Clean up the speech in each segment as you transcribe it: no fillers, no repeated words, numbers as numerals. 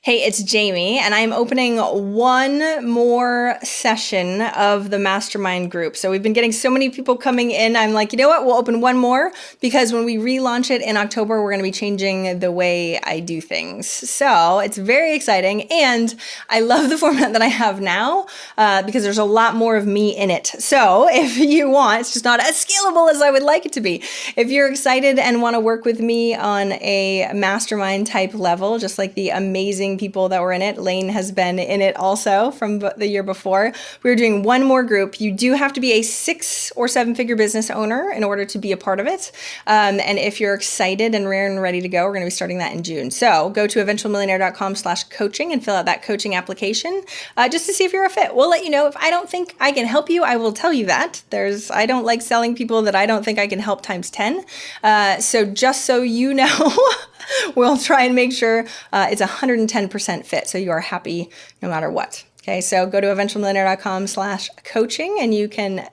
Hey, it's Jamie, and I'm opening one more session of the mastermind group. So we've been getting so many people coming in. I'm like, you know what? We'll open one more because when we relaunch it in October, we're going to be changing the way I do things. So it's very exciting. And I love the format that I have now because there's a lot more of me in it. So if you want, it's just not as scalable as I would like it to be. If you're excited and want to work with me on a mastermind type level, just like the amazing people that were in it. Lane has been in it also from the year before. We're doing one more group. You do have to be a 6 or 7 figure business owner in order to be a part of it. And if you're excited and rare and ready to go, we're going to be starting that in June. So go to eventualmillionaire.com/coaching and fill out that coaching application just to see if you're a fit. We'll let you know. If I don't think I can help you, I will tell you that. I don't like selling people that I don't think I can help times 10. So just so you know, we'll try and make sure it's 110% fit. So you are happy no matter what. Okay, so go to eventualmillionaire.com/coaching and you can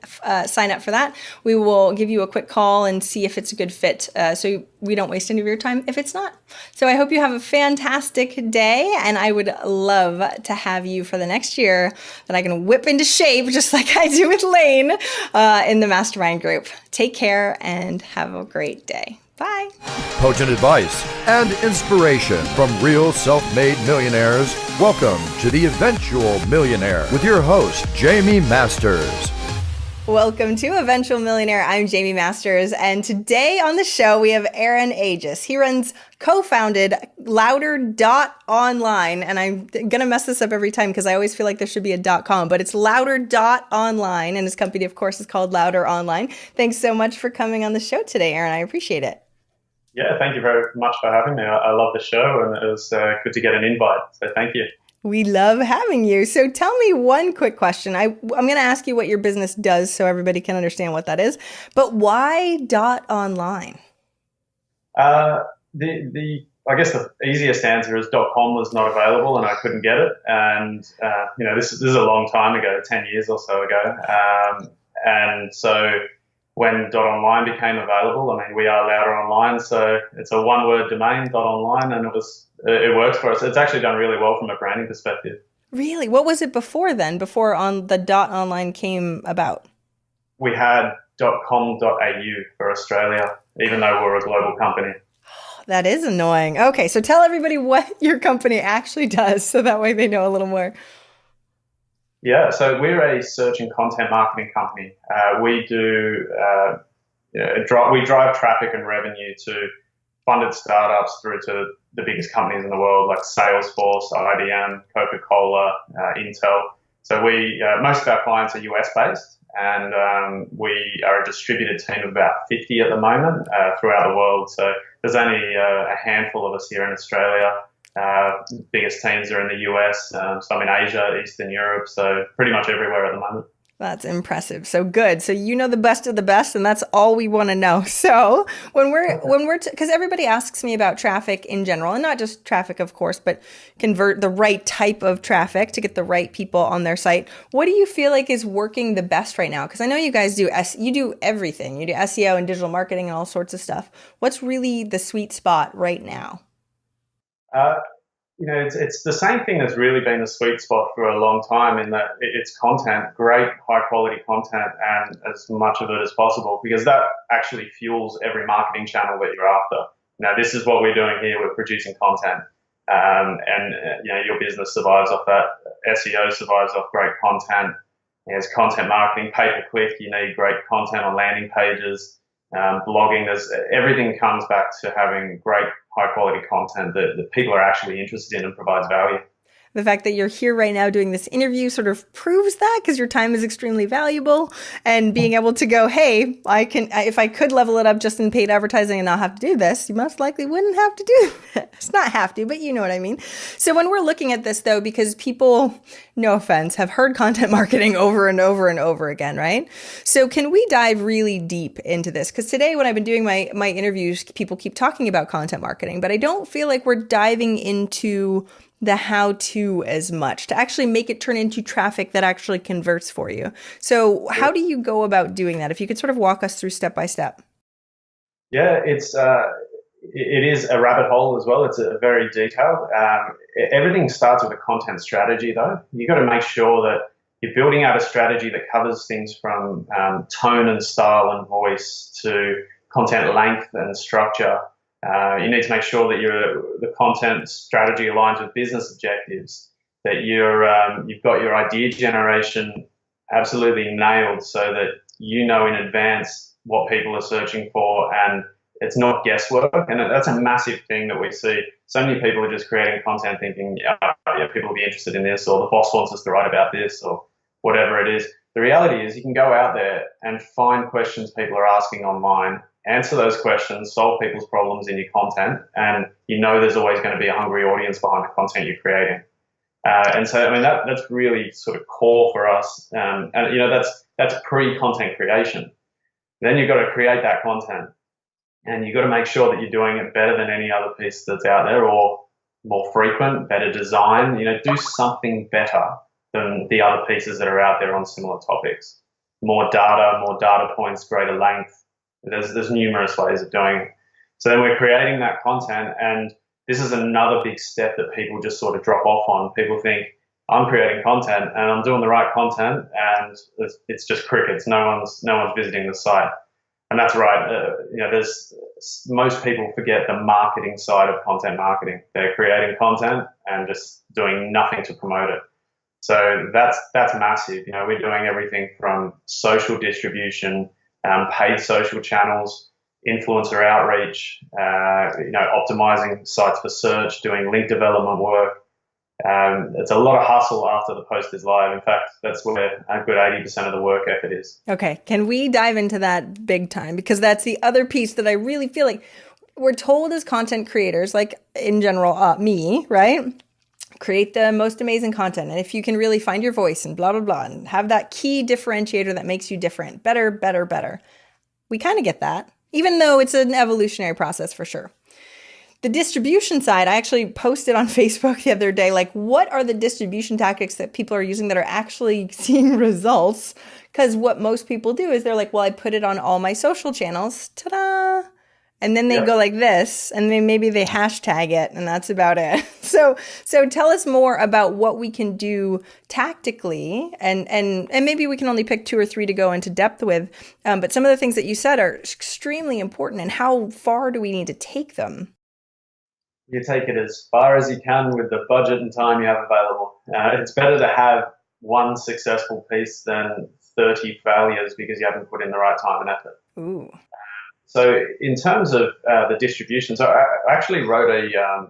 sign up for that. We will give you a quick call and see if it's a good fit so we don't waste any of your time if it's not. So I hope you have a fantastic day, and I would love to have you for the next year that I can whip into shape just like I do with Lane in the mastermind group. Take care and have a great day. Bye. Potent advice and inspiration from real self-made millionaires. Welcome to The Eventual Millionaire with your host, Jaime Masters. Welcome to Eventual Millionaire. I'm Jaime Masters, and today on the show we have Agius. He co-founded Louder.Online, and I'm going to mess this up every time because I always feel like there should be a .com, but it's Louder.Online, and his company, of course, is called Louder.Online. Thanks so much for coming on the show today, Aaron. I appreciate it. Yeah, thank you very much for having me. I love the show, and it was good to get an invite, so thank you. We love having you. So tell me one quick question. I'm going to ask you what your business does so everybody can understand what that is, but why .online? I guess the easiest answer is .com was not available and I couldn't get it. And, this is a long time ago, 10 years or so ago. And so when .online became available, we are Louder Online, so it's a one-word domain, .online, and it works for us. It's actually done really well from a branding perspective. Really? What was it before then, before the .online came about? We had .com.au for Australia, even though we're a global company. That is annoying. Okay, so tell everybody what your company actually does so that way they know a little more. Yeah, so we're a search and content marketing company. We drive traffic and revenue to funded startups through to the biggest companies in the world like Salesforce, IBM, Coca-Cola, Intel. So most of our clients are US based, and we are a distributed team of about 50 at the moment throughout the world. So there's only a handful of us here in Australia. Biggest teams are in the US, some in Asia, Eastern Europe, so pretty much everywhere at the moment. That's impressive. So good. So you know the best of the best, and that's all we want to know. So because everybody asks me about traffic in general, and not just traffic, of course, but convert the right type of traffic to get the right people on their site. What do you feel like is working the best right now? Because I know you guys do everything. You do SEO and digital marketing and all sorts of stuff. What's really the sweet spot right now? It's the same thing that's really been the sweet spot for a long time, in that it's content, great high quality content, and as much of it as possible, because that actually fuels every marketing channel that you're after. Now, this is what we're doing here. We're producing content, your business survives off that. SEO survives off great content. There's content marketing, pay-per-click. You need great content on landing pages. Blogging, everything comes back to having great high quality content that people are actually interested in and provides value. The fact that you're here right now doing this interview sort of proves that, because your time is extremely valuable, and being able to go, hey, if I could level it up just in paid advertising and not have to do this, you most likely wouldn't have to do this. Not have to, but you know what I mean. So when we're looking at this though, because people, no offense, have heard content marketing over and over and over again, right? So can we dive really deep into this? Because today when I've been doing my interviews, people keep talking about content marketing, but I don't feel like we're diving into the how-to as much to actually make it turn into traffic that actually converts for you. So how do you go about doing that? If you could sort of walk us through step by step. Yeah, it's it is a rabbit hole as well. It's a very detailed. Everything starts with a content strategy, though. You've got to make sure that you're building out a strategy that covers things from tone and style and voice to content length and structure. You need to make sure that the content strategy aligns with business objectives, that you've got your idea generation absolutely nailed so that you know in advance what people are searching for and it's not guesswork. And that's a massive thing that we see. So many people are just creating content thinking, yeah, people will be interested in this, or the boss wants us to write about this, or whatever it is. The reality is you can go out there and find questions people are asking online, answer those questions, solve people's problems in your content, and you know there's always going to be a hungry audience behind the content you're creating. And so, I mean, that's really sort of core for us. And you know, that's pre-content creation. Then you've got to create that content, and you've got to make sure that you're doing it better than any other piece that's out there, or more frequent, better design. You know, do something better than the other pieces that are out there on similar topics. More data points, greater length. There's numerous ways of doing it. So then we're creating that content, and this is another big step that people just sort of drop off on. People think, I'm creating content and I'm doing the right content, and it's just crickets. No one's visiting the site. And that's right. You know, most people forget the marketing side of content marketing. They're creating content and just doing nothing to promote it. So that's massive. You know, we're doing everything from social distribution, paid social channels, influencer outreach, you know, optimizing sites for search, doing link development work. It's a lot of hustle after the post is live. In fact, that's where a good 80% of the work effort is. Okay. Can we dive into that big time? Because that's the other piece that I really feel like we're told as content creators, like in general, me, right? Create the most amazing content. And if you can really find your voice and blah, blah, blah, and have that key differentiator that makes you different, better, better, better. We kind of get that, even though it's an evolutionary process for sure. The distribution side, I actually posted on Facebook the other day, like, what are the distribution tactics that people are using that are actually seeing results? Because what most people do is they're like, well, I put it on all my social channels, ta-da! And then they go like this, and then maybe they hashtag it, and that's about it. So tell us more about what we can do tactically, and maybe we can only pick 2 or 3 to go into depth with. But some of the things that you said are extremely important, and how far do we need to take them? You take it as far as you can with the budget and time you have available. It's better to have one successful piece than 30 failures because you haven't put in the right time and effort. Ooh. So in terms of the distribution, so I actually wrote a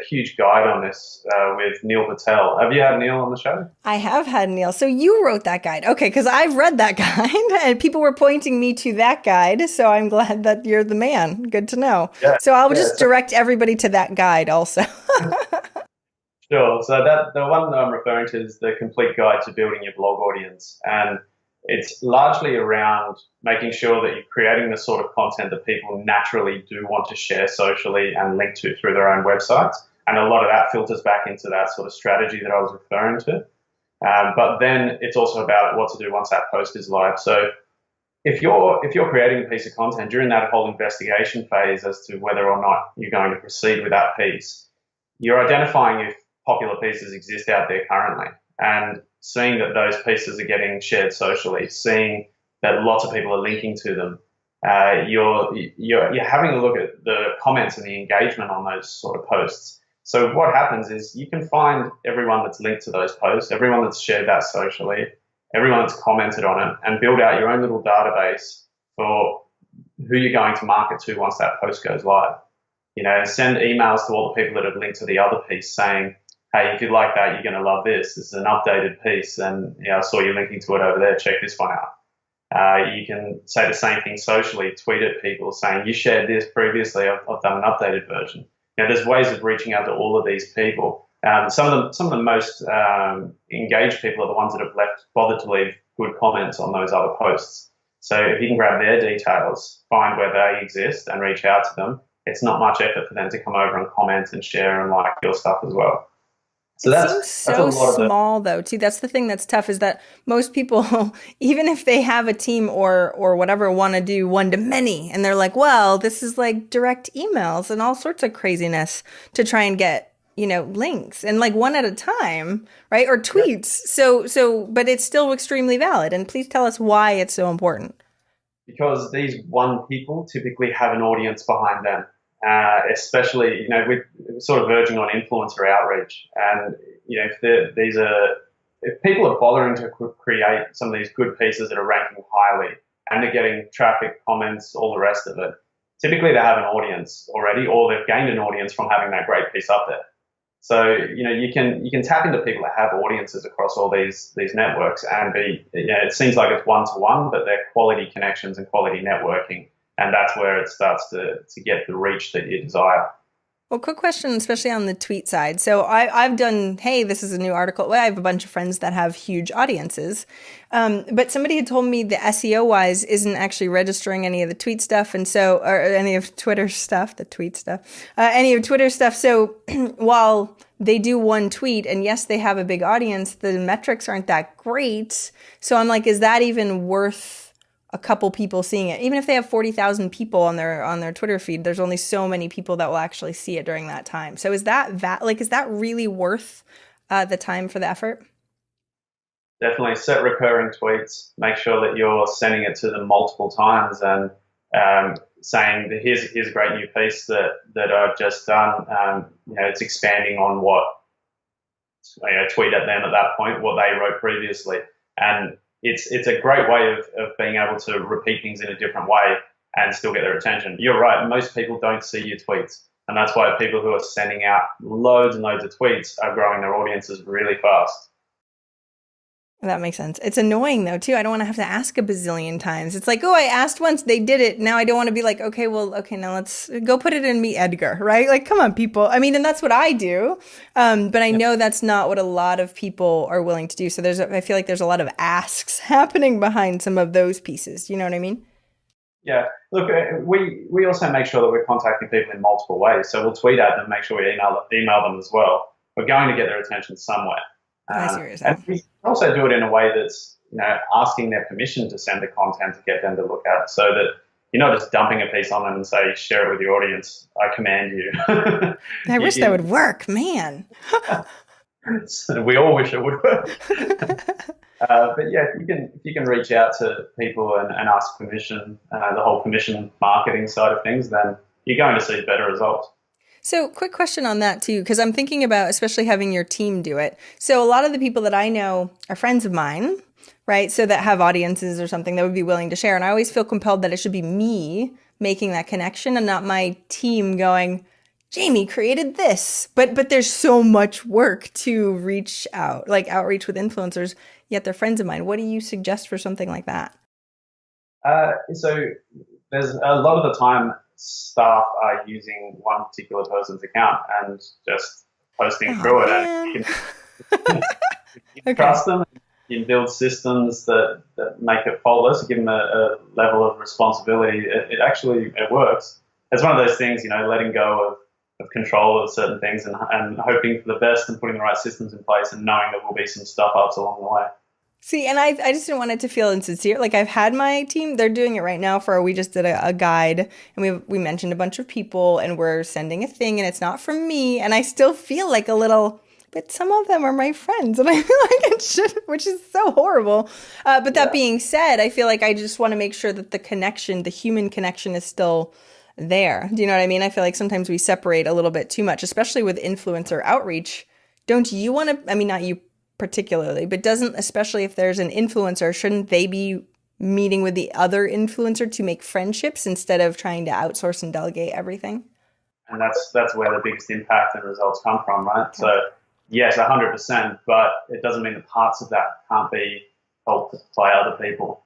huge guide on this with Neil Patel. Have you had Neil on the show? I have had Neil. So you wrote that guide. Okay, because I've read that guide and people were pointing me to that guide. So I'm glad that you're the man. Good to know. Yeah, so I'll just direct everybody to that guide also. Sure. So the one that I'm referring to is the complete guide to building your blog audience. And it's largely around making sure that you're creating the sort of content that people naturally do want to share socially and link to through their own websites. And a lot of that filters back into that sort of strategy that I was referring to. But then it's also about what to do once that post is live. So if you're creating a piece of content during that whole investigation phase as to whether or not you're going to proceed with that piece, you're identifying if popular pieces exist out there currently, and seeing that those pieces are getting shared socially, seeing that lots of people are linking to them. You're having a look at the comments and the engagement on those sort of posts. So what happens is you can find everyone that's linked to those posts, everyone that's shared that socially, everyone that's commented on it, and build out your own little database for who you're going to market to once that post goes live. You know, send emails to all the people that have linked to the other piece saying, hey, if you like that, you're going to love this. This is an updated piece, and I saw you linking to it over there. Check this one out. You can say the same thing socially, tweet at people saying, you shared this previously, I've done an updated version. There's ways of reaching out to all of these people. Some of the most engaged people are the ones that have bothered to leave good comments on those other posts. So if you can grab their details, find where they exist and reach out to them, it's not much effort for them to come over and comment and share and like your stuff as well. So It seems that's a so lot of it. small though, too. That's the thing that's tough is that most people, even if they have a team or whatever, want to do one to many, and they're like, well, this is like direct emails and all sorts of craziness to try and get, links and like one at a time, right? Or Yeah. tweets. But it's still extremely valid. And please tell us why it's so important. Because these one people typically have an audience behind them, especially we're sort of verging on influencer outreach, and if people are bothering to create some of these good pieces that are ranking highly and they're getting traffic, comments, all the rest of it, typically they have an audience already, or they've gained an audience from having that great piece up there. So you can tap into people that have audiences across all these networks and be it seems like it's one to one, but they're quality connections and quality networking, and that's where it starts to get the reach that you desire. Well, quick question, especially on the tweet side. So I've done, hey, this is a new article. Well, I have a bunch of friends that have huge audiences. But somebody had told me the SEO wise isn't actually registering any of the tweet stuff. And so, or any of Twitter stuff, the tweet stuff, any of Twitter stuff. So while they do one tweet and yes, they have a big audience, the metrics aren't that great. So I'm like, is that even worth a couple people seeing it? Even if they have 40,000 people on their Twitter feed, there's only so many people that will actually see it during that time. So is that really worth the time for the effort? Definitely set recurring tweets. Make sure that you're sending it to them multiple times and saying that here's a great new piece that I've just done. It's expanding on what tweet at them at that point, what they wrote previously, and it's a great way of being able to repeat things in a different way and still get their attention. You're right, most people don't see your tweets, and that's why people who are sending out loads and loads of tweets are growing their audiences really fast. That makes sense. It's annoying though too. I don't want to have to ask a bazillion times. It's like, oh, I asked once, they did it. Now I don't want to be like, okay, now let's go put it in Meet Edgar, right? Like, come on, people. I mean, and that's what I do. But I know that's not what a lot of people are willing to do. So I feel like there's a lot of asks happening behind some of those pieces. You know what I mean? Yeah. Look, we also make sure that we're contacting people in multiple ways. So we'll tweet at them, make sure we email them as well. We're going to get their attention somewhere. I see what you're And saying. we also do it in a way that's asking their permission to send the content to get them to look at it, so that you're not just dumping a piece on them and say share it with your audience. I command you. I wish that would work, man. We all wish it would work. But yeah, if you can reach out to people and ask permission, the whole permission marketing side of things, then you're going to see better results. So, quick question on that too, because I'm thinking about especially having your team do it. So, a lot of the people that I know are friends of mine, right? So, that have audiences or something that would be willing to share. And I always feel compelled that it should be me making that connection and not my team going, Jaime created this. But there's so much work to reach out, like outreach with influencers, yet they're friends of mine. What do you suggest for something like that? So there's a lot of the time staff are using one particular person's account and just posting through it. And you can Okay. trust them. You can build systems that make it faultless, give them a level of responsibility. It works. It's one of those things, letting go of control of certain things and hoping for the best and putting the right systems in place and knowing there will be some stuff ups along the way. See, and I just didn't want it to feel insincere. Like I've had my team, they're doing it right now we just did a guide and we mentioned a bunch of people and we're sending a thing and it's not from me. And I still feel like a little, but some of them are my friends and I feel like it should, which is so horrible. But that being said, I feel like I just want to make sure that the human connection is still there. Do you know what I mean? I feel like sometimes we separate a little bit too much, especially with influencer outreach. Don't you want to, I mean, not you particularly, but especially if there's an influencer, shouldn't they be meeting with the other influencer to make friendships instead of trying to outsource and delegate everything? And that's where the biggest impact and results come from, right? So yes, 100%, but it doesn't mean that parts of that can't be helped by other people.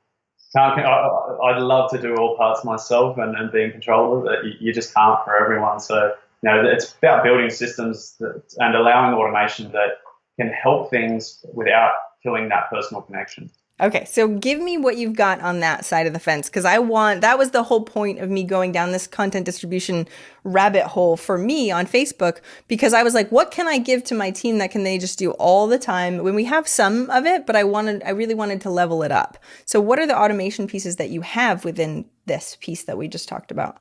I'd love to do all parts myself and be in control of it. You just can't for everyone. So it's about building systems and allowing automation that can help things without killing that personal connection. Okay, so give me what you've got on that side of the fence because that was the whole point of me going down this content distribution rabbit hole for me on Facebook because I was like, what can I give to my team that can they just do all the time when we have some of it, but I really wanted to level it up. So what are the automation pieces that you have within this piece that we just talked about?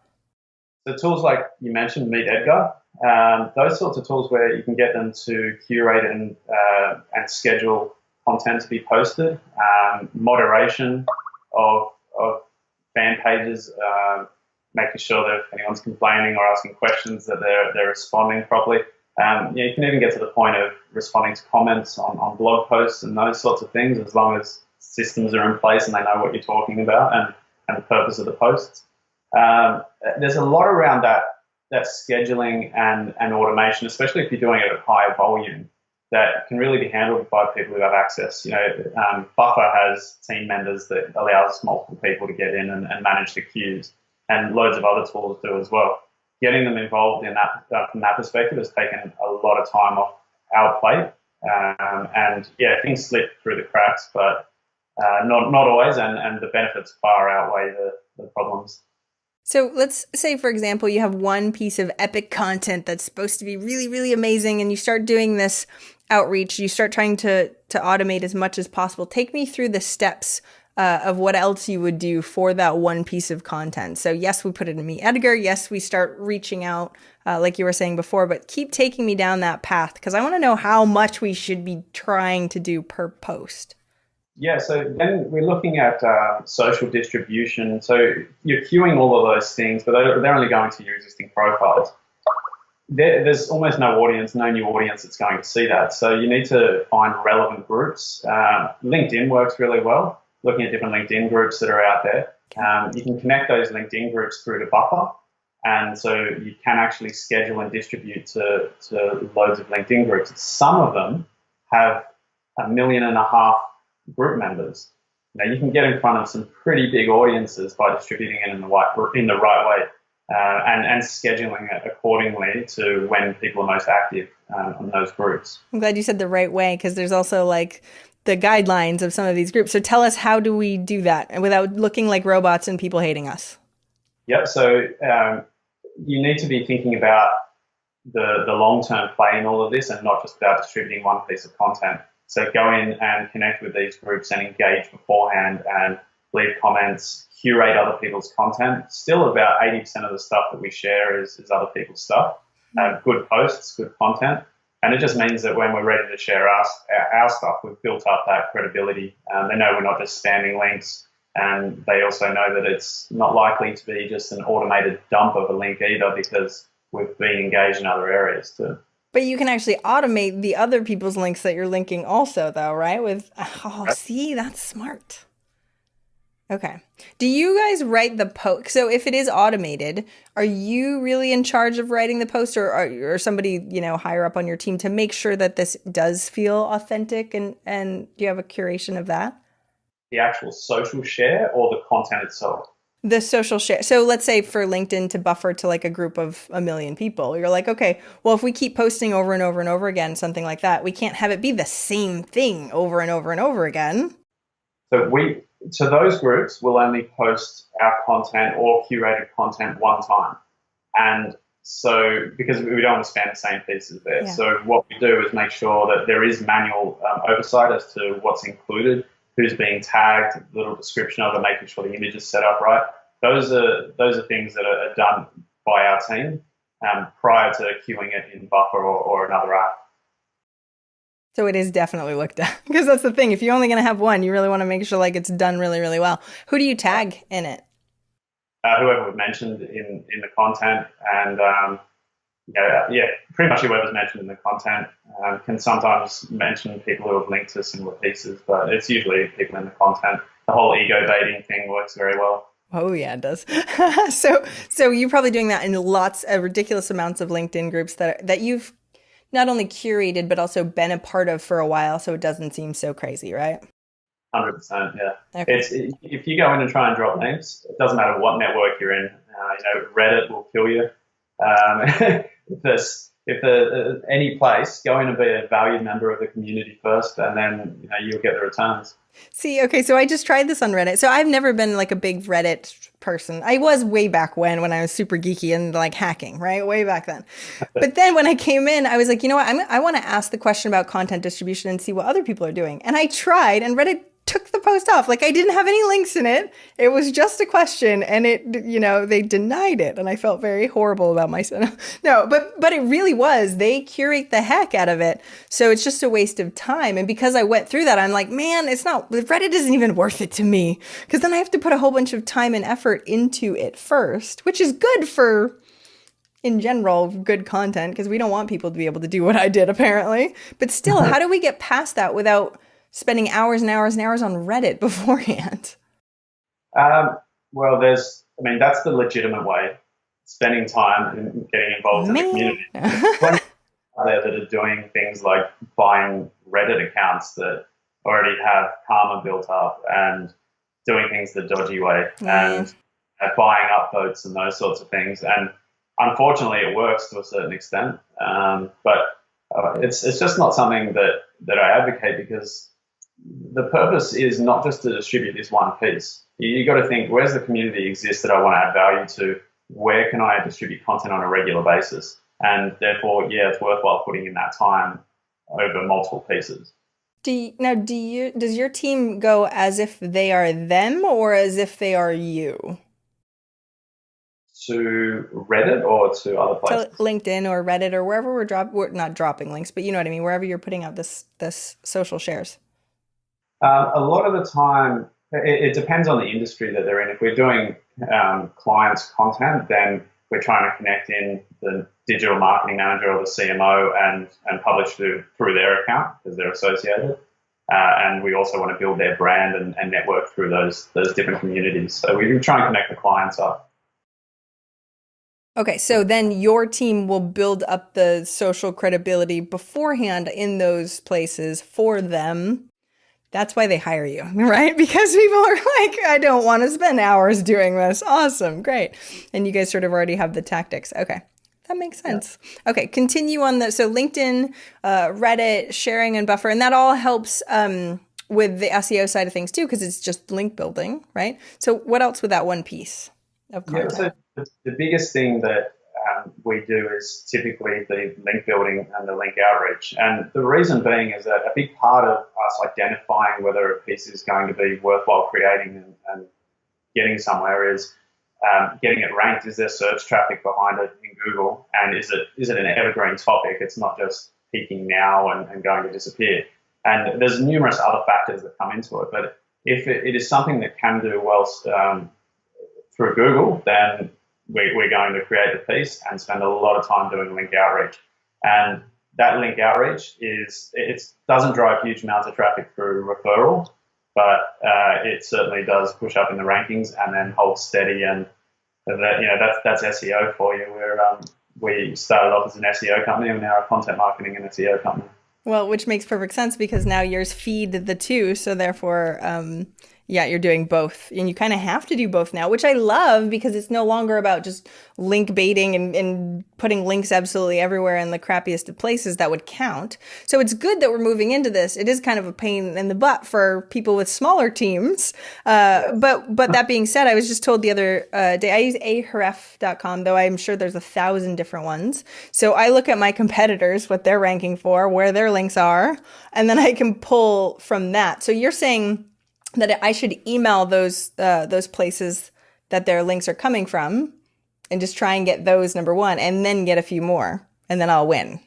So tools like you mentioned, Meet Edgar, those sorts of tools where you can get them to curate and schedule content to be posted, moderation of fan pages, making sure that if anyone's complaining or asking questions that they're responding properly. You can even get to the point of responding to comments on blog posts and those sorts of things, as long as systems are in place and they know what you're talking about and the purpose of the posts. There's a lot around that scheduling and automation, especially if you're doing it at higher volume, that can really be handled by people who have access. Buffer has team members that allows multiple people to get in and manage the queues, and loads of other tools do as well. Getting them involved in that from that perspective has taken a lot of time off our plate, and yeah, things slip through the cracks, but not always, and the benefits far outweigh the problems. So let's say, for example, you have one piece of epic content that's supposed to be really, really amazing, and you start doing this outreach. You start trying to automate as much as possible. Take me through the steps of what else you would do for that one piece of content. So yes, we put it in Meet Edgar. Yes, we start reaching out, like you were saying before, but keep taking me down that path because I want to know how much we should be trying to do per post. Yeah, so then we're looking at social distribution. So you're queuing all of those things, but they're only going to your existing profiles. There's almost no new audience that's going to see that. So you need to find relevant groups. LinkedIn works really well, looking at different LinkedIn groups that are out there. You can connect those LinkedIn groups through to Buffer. And so you can actually schedule and distribute to loads of LinkedIn groups. Some of them have 1.5 million group members. You can get in front of some pretty big audiences by distributing it in the right way and scheduling it accordingly to when people are most active on those groups. I'm glad you said the right way because there's also like the guidelines of some of these groups. So tell us, how do we do that and without looking like robots and people hating us? Yep. So you need to be thinking about the long-term play in all of this and not just about distributing one piece of content. So go in and connect with these groups and engage beforehand and leave comments, curate other people's content. Still about 80% of the stuff that we share is other people's stuff. Good posts, good content. And it just means that when we're ready to share our stuff, we've built up that credibility. They know we're not just spamming links, and they also know that it's not likely to be just an automated dump of a link either because we've been engaged in other areas too. But you can actually automate the other people's links that you're linking also, though, right? See, that's smart. Okay. Do you guys write the post? So if it is automated, are you really in charge of writing the post or somebody, higher up on your team to make sure that this does feel authentic and do you have a curation of that? The actual social share or the content itself? The social share. So let's say for LinkedIn to buffer to like a group of 1 million people, you're like, okay, well, if we keep posting over and over and over again, something like that, we can't have it be the same thing over and over and over again. So to those groups, we'll only post our content or curated content one time. And so because we don't want to spam the same pieces there. Yeah. So what we do is make sure that there is manual oversight as to what's included, who's being tagged, little description of it, making sure the image is set up right. Those are things that are done by our team prior to queuing it in Buffer or another app. So it is definitely looked at because that's the thing. If you're only going to have one, you really want to make sure like it's done really, really well. Who do you tag in it? Whoever we've mentioned in the content, and pretty much whoever's mentioned in the content. Can sometimes mention people who have linked to similar pieces, but it's usually people in the content. The whole ego baiting thing works very well. Oh yeah, it does. So you're probably doing that in lots of ridiculous amounts of LinkedIn groups that you've not only curated but also been a part of for a while, so it doesn't seem so crazy, right? 100%, yeah. Okay. If you go in and try and drop links, it doesn't matter what network you're in. Reddit will kill you. any place, go in and be a valued member of the community first, and then you'll get the returns. See, okay, so I just tried this on Reddit. So I've never been like a big Reddit person. I was way back when I was super geeky and like hacking, right? Way back then. But then when I came in, I was like, you know what? I want to ask the question about content distribution and see what other people are doing. And I tried, and Reddit took the post off. Like, I didn't have any links in it. It was just a question, and they denied it, and I felt very horrible about myself. No, but it really was. They curate the heck out of it. So it's just a waste of time. And because I went through that, I'm like, man, Reddit isn't even worth it to me, because then I have to put a whole bunch of time and effort into it first, which is good for, in general, good content, because we don't want people to be able to do what I did, apparently. But still, how do we get past that without spending hours and hours and hours on Reddit beforehand? Well, that's the legitimate way, spending time and getting involved in the community. There that are doing things like buying Reddit accounts that already have karma built up and doing things the dodgy way and buying upvotes and those sorts of things. And unfortunately, it works to a certain extent, but it's just not something that I advocate, because the purpose is not just to distribute this one piece. You got to think, where's the community exists that I want to add value to? Where can I distribute content on a regular basis? And therefore, it's worthwhile putting in that time over multiple pieces. Does your team go as if they are them or as if they are you? To Reddit or to other places? To LinkedIn or Reddit or wherever we're not dropping links, but you know what I mean, wherever you're putting out this social shares. A lot of the time, it depends on the industry that they're in. If we're doing clients' content, then we're trying to connect in the digital marketing manager or the CMO and publish through their account because they're associated. And we also want to build their brand and network through those different communities. So we try and connect the clients up. Okay, so then your team will build up the social credibility beforehand in those places for them. That's why they hire you, right? Because people are like, I don't want to spend hours doing this. Awesome, great. And you guys sort of already have the tactics. Okay, that makes sense. Yeah. Okay, continue on so LinkedIn, Reddit, sharing and buffer, and that all helps with the SEO side of things too, because it's just link building, right? So what else with that one piece of content? Yeah, so the biggest thing that we do is typically the link building and the link outreach. And the reason being is that a big part of us identifying whether a piece is going to be worthwhile creating and getting somewhere is getting it ranked. Is there search traffic behind it in Google? And is it an evergreen topic? It's not just peaking now and going to disappear. And there's numerous other factors that come into it. But if it is something that can do well through Google, then we're going to create the piece and spend a lot of time doing link outreach. And that link outreach it doesn't drive huge amounts of traffic through referral, but it certainly does push up in the rankings and then hold steady. And that's SEO for you. We started off as an SEO company and now a content marketing and SEO company. Well, which makes perfect sense because now yours feed the two. So therefore, you're doing both. And you kind of have to do both now, which I love because it's no longer about just link baiting and putting links absolutely everywhere in the crappiest of places that would count. So it's good that we're moving into this. It is kind of a pain in the butt for people with smaller teams. But that being said, I was just told the other day, I use ahref.com, though I'm sure there's 1,000 different ones. So I look at my competitors, what they're ranking for, where their links are, and then I can pull from that. So you're saying that I should email those places that their links are coming from and just try and get those number one and then get a few more and then I'll win.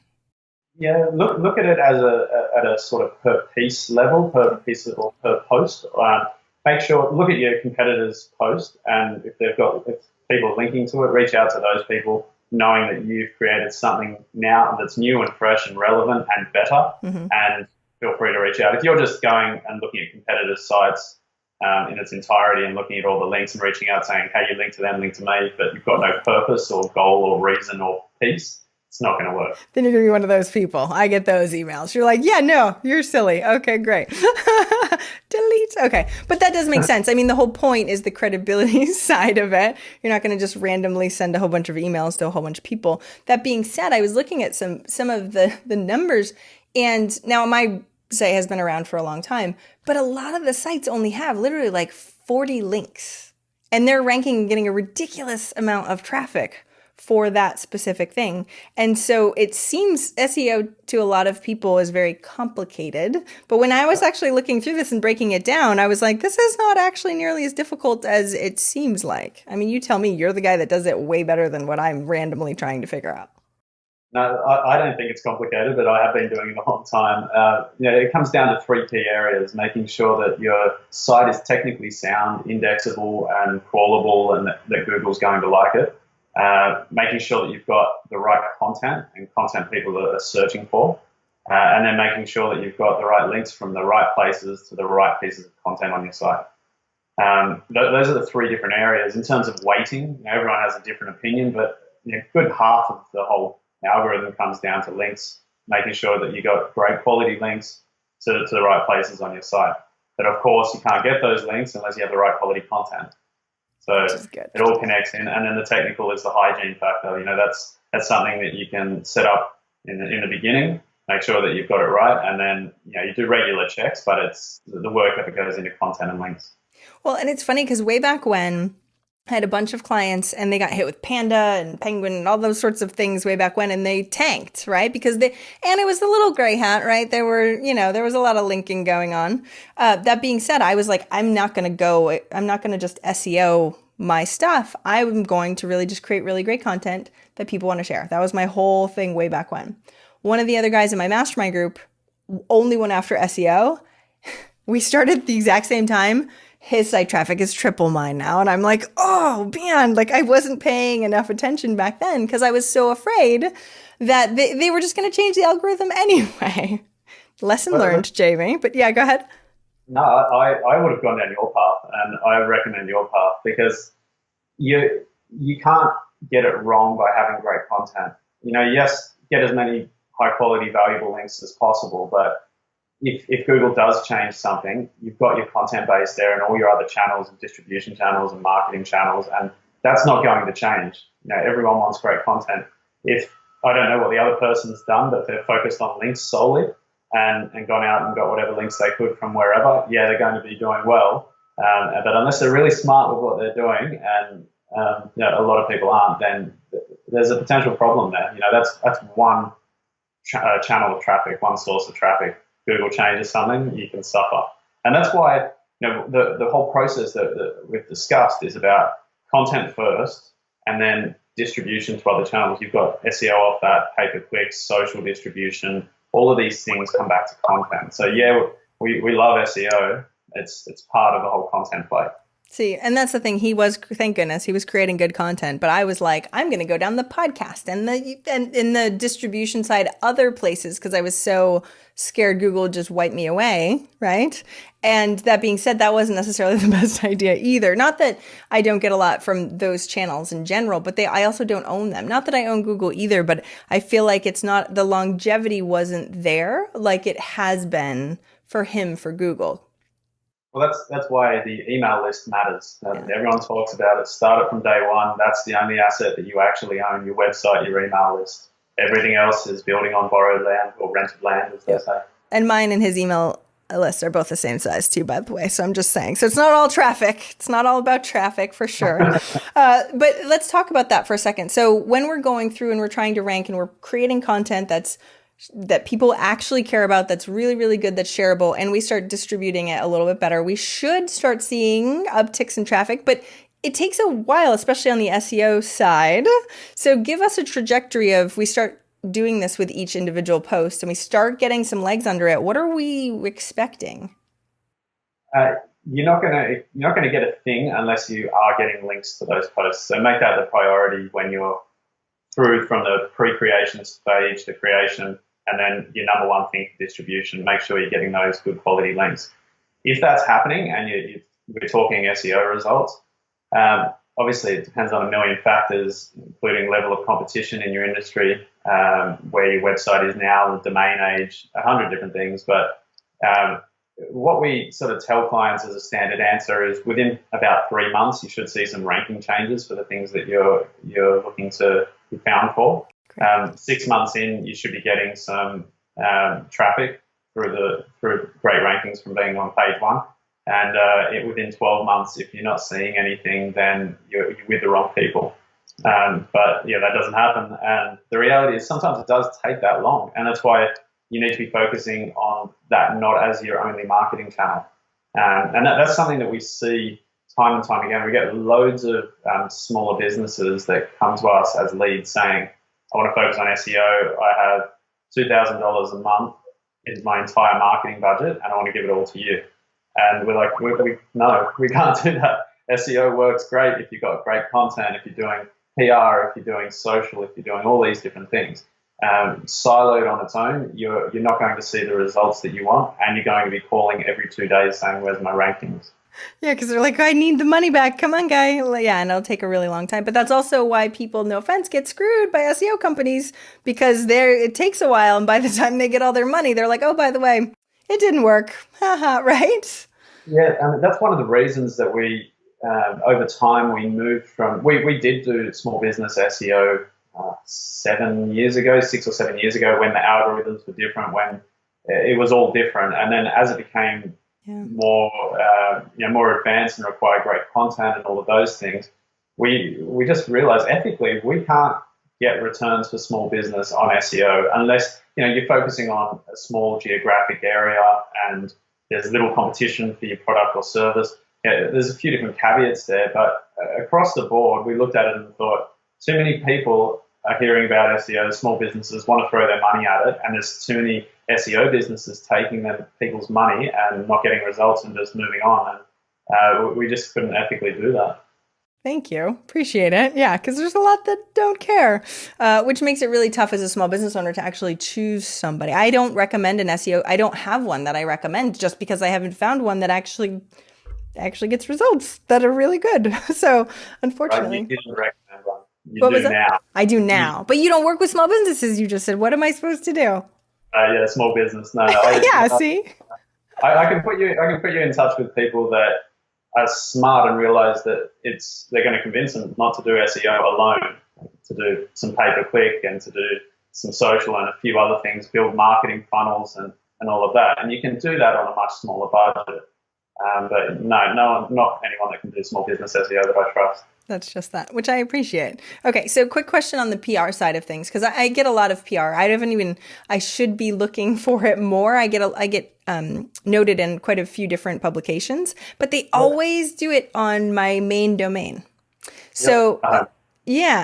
Yeah, look at it as at a sort of per piece level, per piece or per post. Look at your competitors' post, and if people are linking to it, reach out to those people, knowing that you've created something now that's new and fresh and relevant and better, and feel free to reach out. If you're just going and looking at competitors' sites in its entirety and looking at all the links and reaching out saying, hey, you link to them, link to me, but you've got no purpose or goal or reason or piece, it's not going to work. Then you're going to be one of those people. I get those emails. You're like, yeah, no, you're silly. Okay, great. Delete. Right? Okay. But that does make sense. I mean, the whole point is the credibility side of it. You're not going to just randomly send a whole bunch of emails to a whole bunch of people. That being said, I was looking at some of the numbers, and now my site has been around for a long time, but a lot of the sites only have literally like 40 links, and they're ranking and getting a ridiculous amount of traffic for that specific thing. And so it seems SEO to a lot of people is very complicated. But when I was actually looking through this and breaking it down, I was like, this is not actually nearly as difficult as it seems like. I mean, you tell me, you're the guy that does it way better than what I'm randomly trying to figure out. No, I don't think it's complicated, but I have been doing it a long time. It comes down to three key areas: making sure that your site is technically sound, indexable, and crawlable, and that Google's going to like it. Making sure that you've got the right content and content people are searching for, and then making sure that you've got the right links from the right places to the right pieces of content on your site. Those are the three different areas. In terms of weighting, everyone has a different opinion, but a good half of the whole algorithm comes down to links, making sure that you got great quality links to the right places on your site. But of course, you can't get those links unless you have the right quality content. So it all connects in, and then the technical is the hygiene factor. That's something that you can set up in the beginning, make sure that you've got it right, and then you do regular checks, but it's the work that goes into content and links. Well, and it's funny because way back when, I had a bunch of clients and they got hit with Panda and Penguin and all those sorts of things way back when, and they tanked, right? Because and it was the little gray hat, right? There was a lot of linking going on. That being said, I was like, I'm not going to just SEO my stuff. I'm going to really just create really great content that people want to share. That was my whole thing way back when. One of the other guys in my mastermind group only went after SEO. We started at the exact same time. His site traffic is triple mine now. And I'm like, oh man, like I wasn't paying enough attention back then because I was so afraid that they were just going to change the algorithm anyway. Lesson learned, Jaime. But yeah, go ahead. No, I would have gone down your path, and I recommend your path because you can't get it wrong by having great content. Yes, get as many high quality, valuable links as possible, but if Google does change something, you've got your content base there and all your other channels and distribution channels and marketing channels, and that's not going to change. Everyone wants great content. If I don't know what the other person's done, but they're focused on links solely and gone out and got whatever links they could from wherever, they're going to be doing well. But unless they're really smart with what they're doing, and a lot of people aren't, then there's a potential problem there. That's one channel of traffic, one source of traffic. Google changes something, you can suffer. And that's why the whole process that we've discussed is about content first and then distribution to other channels. You've got SEO off that, pay-per-click, social distribution. All of these things come back to content. So we love SEO. It's part of the whole content play. See, and that's the thing. Thank goodness, he was creating good content. But I was like, I'm going to go down the podcast and in the distribution side, other places, because I was so scared Google would just wipe me away, right? And that being said, that wasn't necessarily the best idea either. Not that I don't get a lot from those channels in general, but I also don't own them. Not that I own Google either, but I feel like the longevity wasn't there like it has been for Google. Well, that's why the email list matters. Everyone talks about it. Start it from day one. That's the only asset that you actually own, your website, your email list. Everything else is building on borrowed land or rented land, as they say. And mine and his email lists are both the same size too, by the way. So I'm just saying. So it's not all traffic. It's not all about traffic for sure. But let's talk about that for a second. So when we're going through and we're trying to rank and we're creating content that people actually care about, that's really, really good, that's shareable, and we start distributing it a little bit better, we should start seeing upticks in traffic, but it takes a while, especially on the SEO side. So give us a trajectory of, we start doing this with each individual post and we start getting some legs under it. What are we expecting? You're not gonna get a thing unless you are getting links to those posts. So make that the priority when you're through from the pre-creation stage to creation, and then your number one thing for distribution. Make sure you're getting those good quality links. If that's happening and we're talking SEO results, obviously it depends on a million factors, including level of competition in your industry, where your website is now, the domain age, 100 different things. But what we sort of tell clients as a standard answer is within about 3 months, you should see some ranking changes for the things that you're looking to be found for. 6 months in, you should be getting some traffic through great rankings from being on page one. And within 12 months, if you're not seeing anything, then you're with the wrong people. But yeah, that doesn't happen. And the reality is sometimes it does take that long. And that's why you need to be focusing on that not as your only marketing channel. And that's something that we see time and time again. We get loads of smaller businesses that come to us as leads saying, I want to focus on SEO. I have $2,000 a month is my entire marketing budget, and I want to give it all to you. And we're like, no, we can't do that. SEO works great if you've got great content, if you're doing PR, if you're doing social, if you're doing all these different things. Siloed on its own, you're not going to see the results that you want, and you're going to be calling every 2 days saying, where's my rankings? Yeah, because they're like, I need the money back. Come on, guy. Yeah, and it'll take a really long time. But that's also why people, no offense, get screwed by SEO companies, because it takes a while. And by the time they get all their money, they're like, oh, by the way, it didn't work. Haha, right? Yeah, that's one of the reasons that we, over time, we moved from, we did do small business SEO 7 years ago, 6 or 7 years ago, when the algorithms were different, when it was all different. And then as it became more advanced and require great content and all of those things, we just realized ethically we can't get returns for small business on SEO unless you're focusing on a small geographic area and there's little competition for your product or service. Yeah, there's a few different caveats there, but across the board, we looked at it and thought too many people are hearing about SEO. Small businesses want to throw their money at it, and there's too many SEO businesses taking people's money and not getting results and just moving on. And we just couldn't ethically do that. Thank you. Appreciate it. Yeah, because there's a lot that don't care, which makes it really tough as a small business owner to actually choose somebody. I don't recommend an SEO. I don't have one that I recommend just because I haven't found one that actually gets results that are really good. So unfortunately. You didn't recommend one. What was it? Now. I do now. But you don't work with small businesses, you just said. What am I supposed to do? Yeah, small business. No. See? I can put you in touch with people that are smart and realize that they're going to convince them not to do SEO alone, to do some pay-per-click and to do some social and a few other things, build marketing funnels and all of that. And you can do that on a much smaller budget. But not anyone that can do small business SEO that I trust. That's just that, which I appreciate. Okay, so quick question on the PR side of things, because I get a lot of PR. I should be looking for it more. I get noted in quite a few different publications, but they always do it on my main domain. So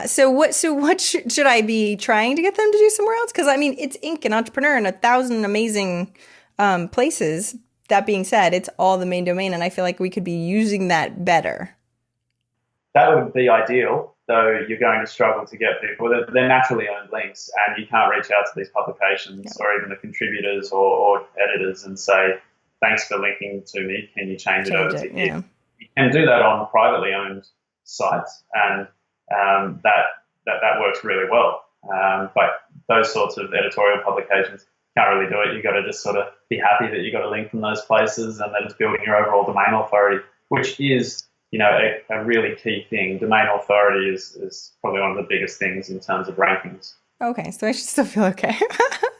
So what should I be trying to get them to do somewhere else? Because it's Inc. and Entrepreneur and 1,000 amazing places. That being said, it's all the main domain, and I feel like we could be using that better. That would be ideal, though you're going to struggle to get people. They're naturally owned links, and you can't reach out to these publications or even the contributors or editors and say, thanks for linking to me, can you change it over to here? You can do that on privately owned sites, and that works really well. But those sorts of editorial publications can't really do it. You've got to just sort of be happy that you got a link from those places, and then it's building your overall domain authority, which is a really key thing. Domain authority is probably one of the biggest things in terms of rankings. Okay, so I should still feel okay.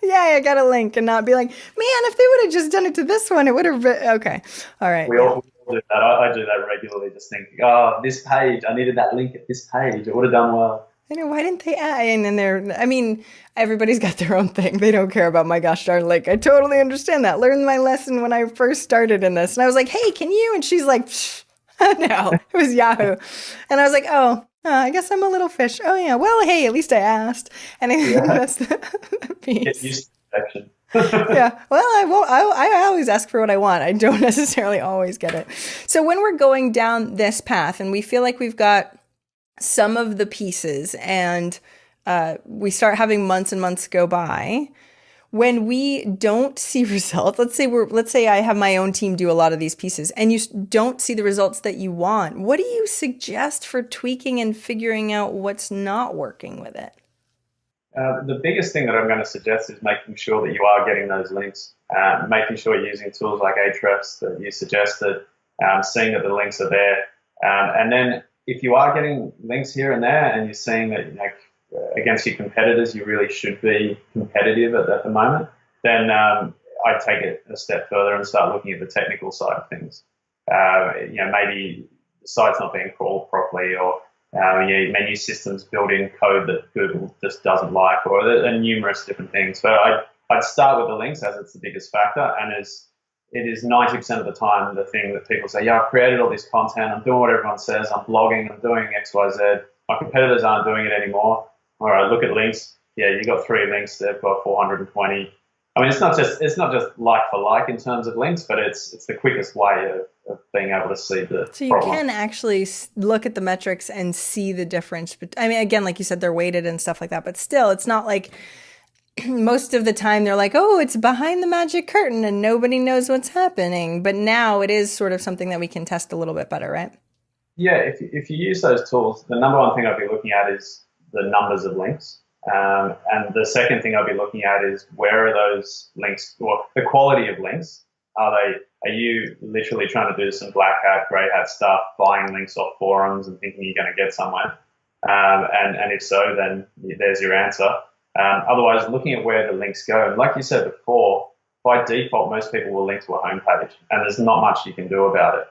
Yeah, I got a link and not be like, man, if they would have just done it to this one, it would have been okay. All right. We all do that. I do that regularly, just thinking, this page, I needed that link at this page. It would have done well. I know, why didn't they add? And then everybody's got their own thing. They don't care about my gosh darn link. I totally understand that. Learned my lesson when I first started in this. And I was like, hey, can you? And she's like, no, it was Yahoo. And I was like, I guess I'm a little fish. Oh, yeah. Well, hey, at least I asked. And I think that's the piece. Get used to perfection. Yeah. Well, I always ask for what I want. I don't necessarily always get it. So when we're going down this path and we feel like we've got some of the pieces and we start having months and months go by, when we don't see results, let's say I have my own team do a lot of these pieces and you don't see the results that you want, what do you suggest for tweaking and figuring out what's not working with it? The biggest thing that I'm going to suggest is making sure that you are getting those links, making sure you're using tools like Ahrefs that you suggested, seeing that the links are there. And then if you are getting links here and there and you're seeing that against your competitors, you really should be competitive at the moment, then I'd take it a step further and start looking at the technical side of things. Maybe the site's not being crawled properly, or menu systems building code that Google just doesn't like, or there are numerous different things. But I'd start with the links, as it's the biggest factor, and it is 90% of the time the thing that people say, yeah, I've created all this content, I'm doing what everyone says, I'm blogging, I'm doing X, Y, Z, my competitors aren't doing it anymore. All right, look at links. Yeah, you got 3 links, they've got 420. I mean, it's not just like for like in terms of links, but it's the quickest way of being able to see the So you problem. can actually look at the metrics and see the difference. But I mean, again, like you said, they're weighted and stuff like that, but still, it's not like most of the time they're like, oh, it's behind the magic curtain and nobody knows what's happening. But now it is sort of something that we can test a little bit better, right? Yeah, if you use those tools, the number one thing I'd be looking at is the numbers of links. And the second thing I'll be looking at is where are those links, or the quality of links. Are you literally trying to do some black hat, grey hat stuff, buying links off forums and thinking you're going to get somewhere? And if so, then there's your answer. Otherwise, looking at where the links go. And like you said before, by default, most people will link to a homepage, and there's not much you can do about it.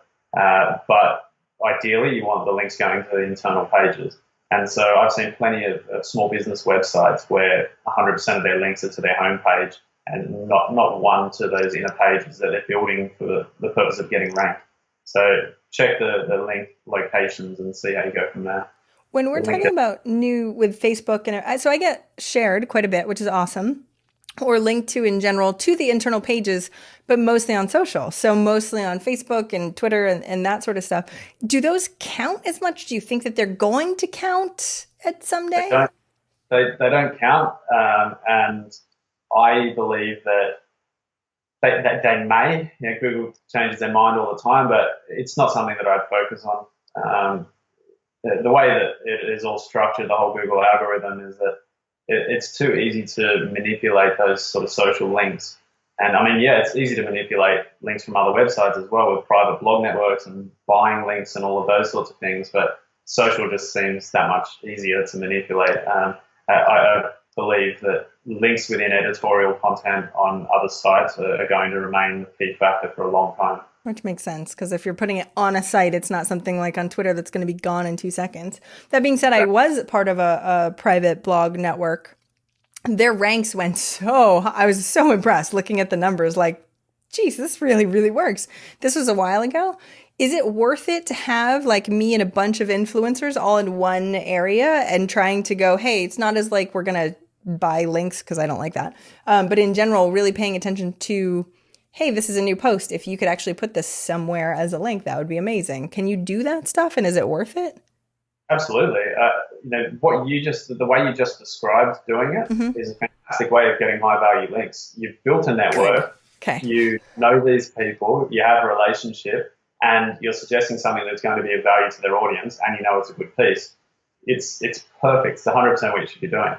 But ideally, you want the links going to the internal pages. And so I've seen plenty of small business websites where 100% of their links are to their homepage and not one to those inner pages that they're building for the purpose of getting ranked. So check the link locations and see how you go from there. When we're talking about new with Facebook, and so I get shared quite a bit, which is awesome, or linked to in general to the internal pages, but mostly on social. So mostly on Facebook and Twitter and that sort of stuff. Do those count as much? Do you think that they're going to count at someday? They don't count. And I believe that they may. Google changes their mind all the time, but it's not something that I'd focus on. The way that it is all structured, the whole Google algorithm, is that it's too easy to manipulate those sort of social links. And I mean, yeah, it's easy to manipulate links from other websites as well with private blog networks and buying links and all of those sorts of things. But social just seems that much easier to manipulate. I believe that links within editorial content on other sites are going to remain the key factor for a long time. Which makes sense, because if you're putting it on a site, it's not something like on Twitter that's going to be gone in 2 seconds. That being said, I was part of a private blog network. Their ranks went I was so impressed looking at the numbers, like, geez, this really, really works. This was a while ago. Is it worth it to have like me and a bunch of influencers all in one area and trying to go, hey, it's not as like we're going to buy links, because I don't like that. But in general, really paying attention to, hey, this is a new post. If you could actually put this somewhere as a link, that would be amazing. Can you do that stuff, and is it worth it? Absolutely. The way you just described doing it is a fantastic way of getting high value links. You've built a network. Okay. You know these people. You have a relationship, and you're suggesting something that's going to be of value to their audience, and you know it's a good piece. It's perfect. It's 100% what you should be doing.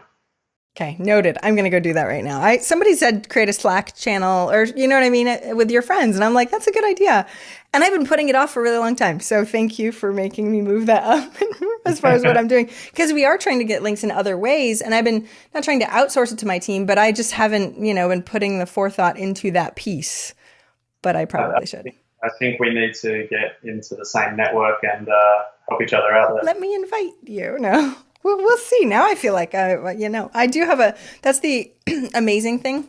Okay, noted. I'm going to go do that right now. Somebody said create a Slack channel, or you know what I mean, with your friends. And I'm like, that's a good idea. And I've been putting it off for a really long time. So thank you for making me move that up as far as what I'm doing. Because we are trying to get links in other ways. And I've been not trying to outsource it to my team, but I just haven't, been putting the forethought into that piece. But I probably should. I think we need to get into the same network and help each other out there. Let me invite you. No. We'll see. Now I feel like, I do have that's the amazing thing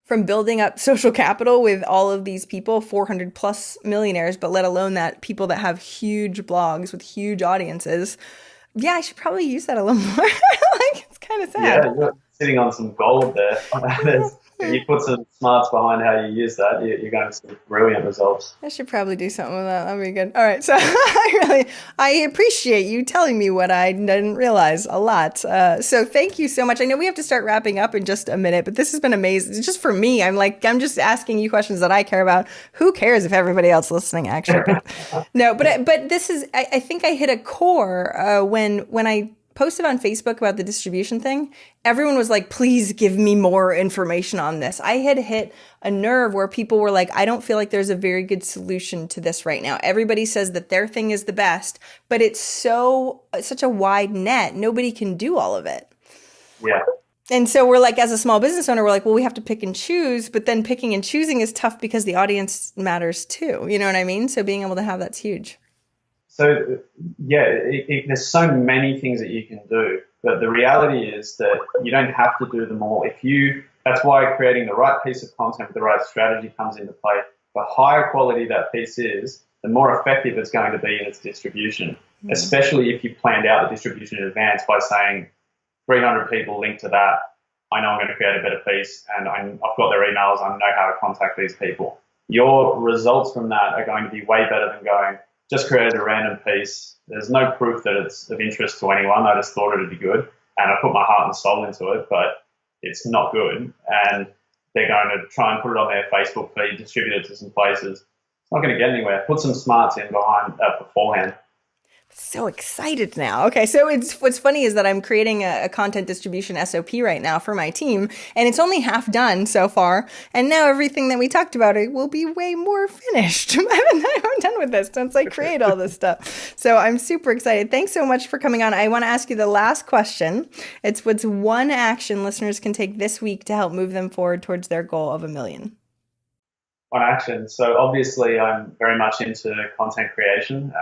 from building up social capital with all of these people, 400 plus millionaires, but let alone that people that have huge blogs with huge audiences. Yeah, I should probably use that a little more. Like, it's kind of sad. Yeah, you're sitting on some gold there. If you put some smarts behind how you use that, you're going to see brilliant results. I should probably do something with that. That'd be good. All right. So I appreciate you telling me what I didn't realize a lot. So thank you so much. I know we have to start wrapping up in just a minute, but this has been amazing. It's just for me. I'm just asking you questions that I care about. Who cares if everybody else listening actually? No, but this is, I think I hit a core when I posted on Facebook about the distribution thing, everyone was like, please give me more information on this. I had hit a nerve where people were like, I don't feel like there's a very good solution to this right now. Everybody says that their thing is the best, but it's such a wide net. Nobody can do all of it. Yeah. And so we're like, as a small business owner, we're like, well, we have to pick and choose, but then picking and choosing is tough because the audience matters too. You know what I mean? So being able to have that's huge. So yeah, there's so many things that you can do, but the reality is that you don't have to do them all. That's why creating the right piece of content with the right strategy comes into play. The higher quality that piece is, the more effective it's going to be in its distribution, especially if you planned out the distribution in advance by saying, 300 people link to that. I know I'm going to create a better piece, and I've got their emails. I know how to contact these people. Your results from that are going to be way better than going, just created a random piece. There's no proof that it's of interest to anyone. I just thought it'd be good, and I put my heart and soul into it, but it's not good. And they're going to try and put it on their Facebook feed, distribute it to some places. It's not going to get anywhere. Put some smarts in beforehand. So excited now. Okay, so what's funny is that I'm creating a content distribution SOP right now for my team, and it's only half done so far. And now everything that we talked about, it will be way more finished. I'm done with this once I create all this stuff. So I'm super excited. Thanks so much for coming on. I want to ask you the last question. It's what's one action listeners can take this week to help move them forward towards their goal of 1 million? One action. So obviously, I'm very much into content creation.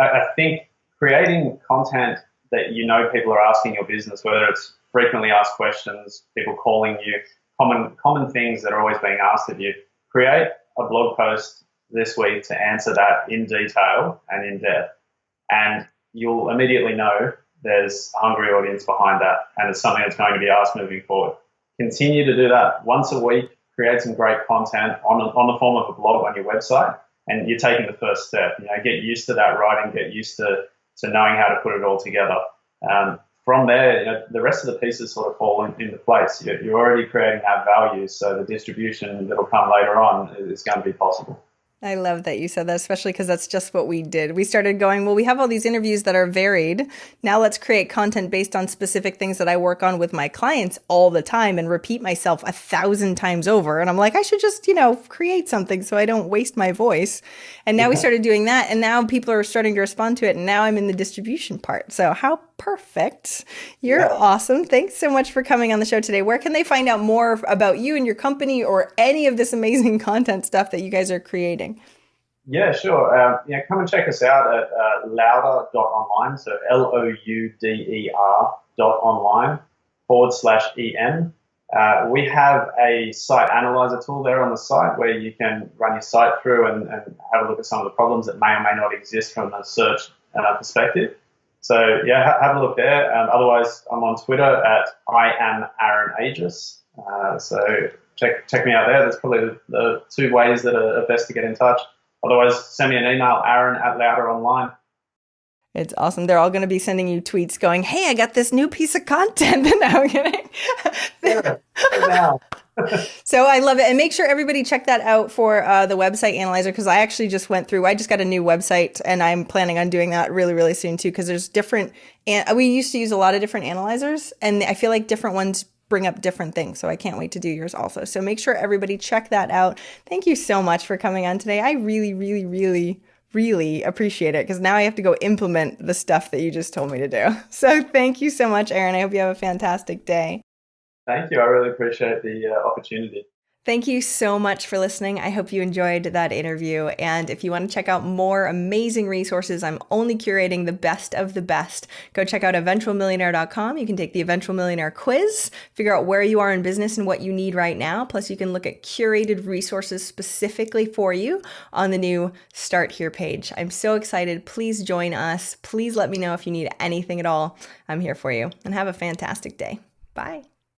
I think creating content that people are asking your business, whether it's frequently asked questions, people calling you, common things that are always being asked of you, create a blog post this week to answer that in detail and in depth. And you'll immediately know there's a hungry audience behind that, and it's something that's going to be asked moving forward. Continue to do that once a week, create some great content on the form of a blog on your website. And you're taking the first step. Get used to that writing, get used to knowing how to put it all together. From there, the rest of the pieces sort of fall into place. You're already creating that value, so the distribution that'll come later on is going to be possible. I love that you said that, especially because that's just what we did. We started going, well, we have all these interviews that are varied. Now let's create content based on specific things that I work on with my clients all the time and repeat myself 1,000 times over. And I'm like, I should just, create something so I don't waste my voice. And now we started doing that. And now people are starting to respond to it. And now I'm in the distribution part. So how perfect. You're awesome. Thanks so much for coming on the show today. Where can they find out more about you and your company or any of this amazing content stuff that you guys are creating? Yeah, sure. Come and check us out at Louder.Online, so LOUDER.online/EN. We have a site analyzer tool there on the site where you can run your site through and have a look at some of the problems that may or may not exist from a search perspective. So have a look there. Otherwise, I'm on Twitter at @Agius. So check me out there. That's probably the two ways that are best to get in touch. Otherwise, send me an email, Aaron@Louder.Online. It's awesome. They're all going to be sending you tweets going, hey, I got this new piece of content. No, I'm kidding. So I love it. And make sure everybody check that out for the website analyzer, because I actually just went through, I just got a new website and I'm planning on doing that really, really soon too, because there's different, and we used to use a lot of different analyzers and I feel like different ones bring up different things. So I can't wait to do yours also. So make sure everybody check that out. Thank you so much for coming on today. I really, really, really, really appreciate it, because now I have to go implement the stuff that you just told me to do. So thank you so much, Aaron. I hope you have a fantastic day. Thank you. I really appreciate the opportunity. Thank you so much for listening. I hope you enjoyed that interview. And if you want to check out more amazing resources, I'm only curating the best of the best. Go check out eventualmillionaire.com. You can take the Eventual Millionaire quiz, figure out where you are in business and what you need right now. Plus, you can look at curated resources specifically for you on the new Start Here page. I'm so excited. Please join us. Please let me know if you need anything at all. I'm here for you. And have a fantastic day. Bye.